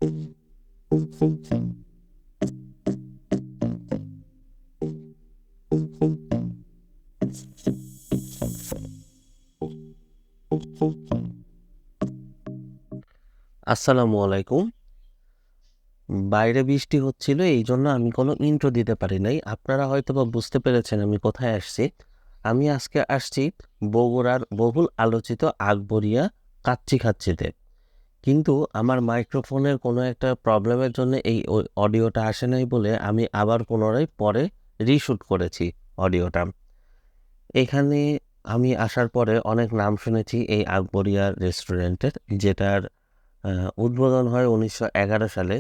আসসালামু আলাইকুম। বাইরে বৃষ্টি হচ্ছিল, এইজন্য আমি কোনো ইন্ট্রো দিতে পারি নাই। আপনারা হয়তোবা বুঝতে পেরেছেন আমি কোথায় আসছি। আমি আজকে আসছি বগুড়ার বহুল আলোচিত আকবরিয়া কাচ্চি খাচ্ছিতে। কিন্তু আমার মাইক্রোফোনের কোনো একটা প্রবলেমের জন্য এই অডিওটা আসে নাই বলে আমি আবার পুনরায় পরে রিশুট করেছি অডিওটা। এখানে আমি আসার পরে অনেক নাম শুনেছি এই আকবরিয়া রেস্টুরেন্টের, যেটার উদ্বোধন হয় 1911 সালে।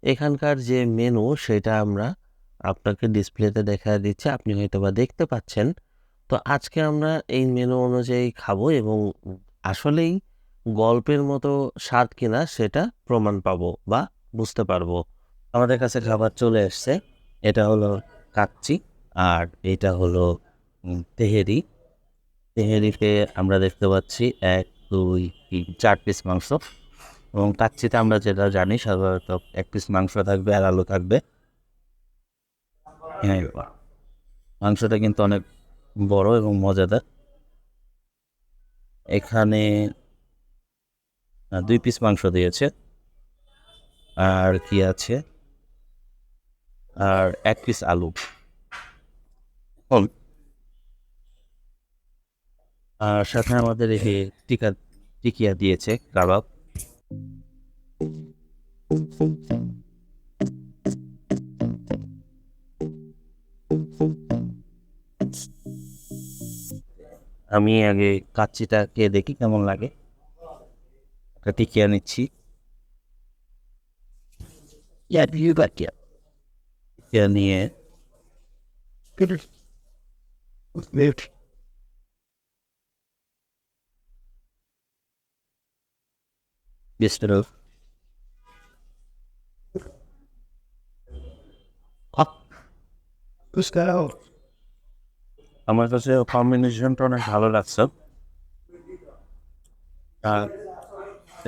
এখানকার যে মেনু সেটা আমরা আপনাকে ডিসপ্লেতে দেখা দিচ্ছি, আপনি হয়তো বা দেখতে পাচ্ছেন। তো আজকে আমরা এই মেনু অনুযায়ী খাবো এবং আসলেই গল্পের মতো স্বাদ কিনা সেটা প্রমাণ পাবো বা বুঝতে পারবো। আমাদের কাছে খাবার চলে এসছে। এটা হলো কাচ্চি, আর এটা হলো তেহেরি। তেহেরিতে আমরা দেখতে পাচ্ছি 1 2 3 4 পিস মাংস, এবং কাচ্চিতে আমরা যেটা জানি সাধারণত 1 পিস মাংস থাকবে আর আলু থাকবে। হ্যাঁ, মাংসটা কিন্তু অনেক বড় এবং মজাদার। এখানে 2 পিস মাংস দিয়েছে, আর কি আছে, আর 1 পিস আলু। আর সাথে আমাদের এই টিকিয়া দিয়েছে, কাবাব। আমি আগে কাচ্চিটা খেয়ে দেখি কেমন লাগে। একটা টিকিয়া নিচ্ছি। টিকিয়া নিয়ে বিস্তার আমার কাছে কম্বিনেশনটা অনেক ভালো লাগছে। আর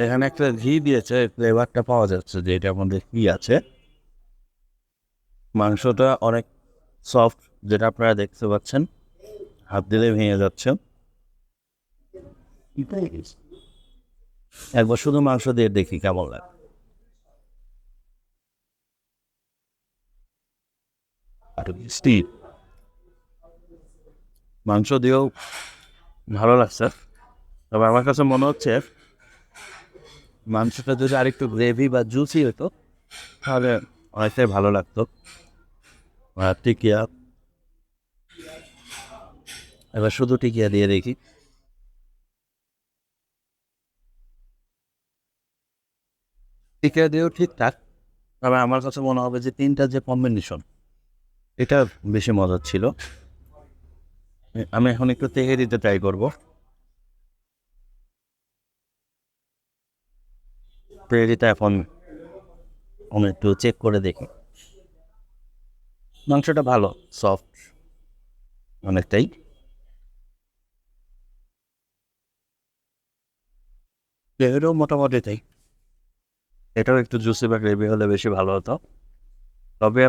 এখানে একটা ঘি দিয়েছে, ফ্লেভারটা পাওয়া যাচ্ছে যে এটার মধ্যে কি আছে। মাংসটা অনেক সফট, যেটা আপনারা দেখতে পাচ্ছেন, হাত দিলে ভেঙে যাচ্ছে। একবার শুধু মাংস দিয়ে দেখি কেমন লাগে। মাংস দিয়েও ভালো লাগছে, তবে আমার কাছে মনে হচ্ছে মাংসটা যদি আরেকটু গ্রেভি বা জুসি হতো তাহলে অনেকটাই ভালো লাগতো। আর টিকিয়া, এবার শুধু টিকিয়া দিয়ে দেখি। টিকিয়া দিয়েও ঠিকঠাক, তবে আমার কাছে মনে হবে যে 3টা যে কম্বিনেশন এটা বেশি মজার ছিল। আমি এখন একটু তেহেরিতে ট্রাই করবো। তেহেরিটা এখন আমি একটু চেক করে দেখি। মাংসটা ভালো, সফট অনেকটাই। তেহেরিও মোটামুটি তাই, এটাও একটু জুসি বা গ্রেভি হলে বেশি ভালো হতো। তবে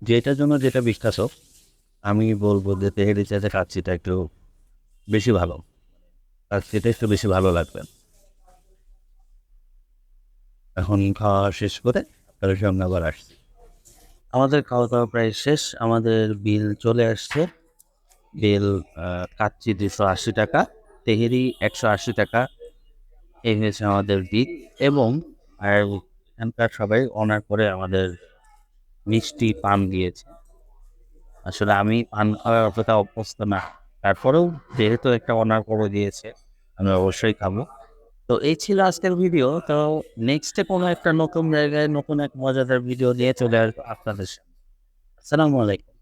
যেটার জন্য যেটা বিখ্যাত, আমি বলবো যে তেহেরি চাইতে কাচ্চিটা একটু বেশি ভালো, কাচ্চিটা একটু বেশি ভালো লাগবে। এখন খাওয়া শেষ করে আপনাদের সামনে আবার আসছি। আমাদের খাওয়া দাওয়া প্রায় শেষ, আমাদের বিল চলে আসছে। বিল কাচ্চি 280 টাকা, তেহেরি 180 টাকা, এই হয়েছে আমাদের বিল। এবং আর এখানকার সবাই অনার করে আমাদের মিষ্টি পান দিয়েছে। আসলে আমি পান খাওয়ার অতটা অভ্যস্ত না, তারপরেও যেহেতু একটা অনার করে দিয়েছে আমি অবশ্যই খাবো। তো এই ছিল আজকের ভিডিও। তো নেক্সটে কোনো একটা নতুন জায়গায় নতুন এক মজাদার ভিডিও নিয়ে চলে আসবো আপনাদের সামনে। আসসালামু আলাইকুম।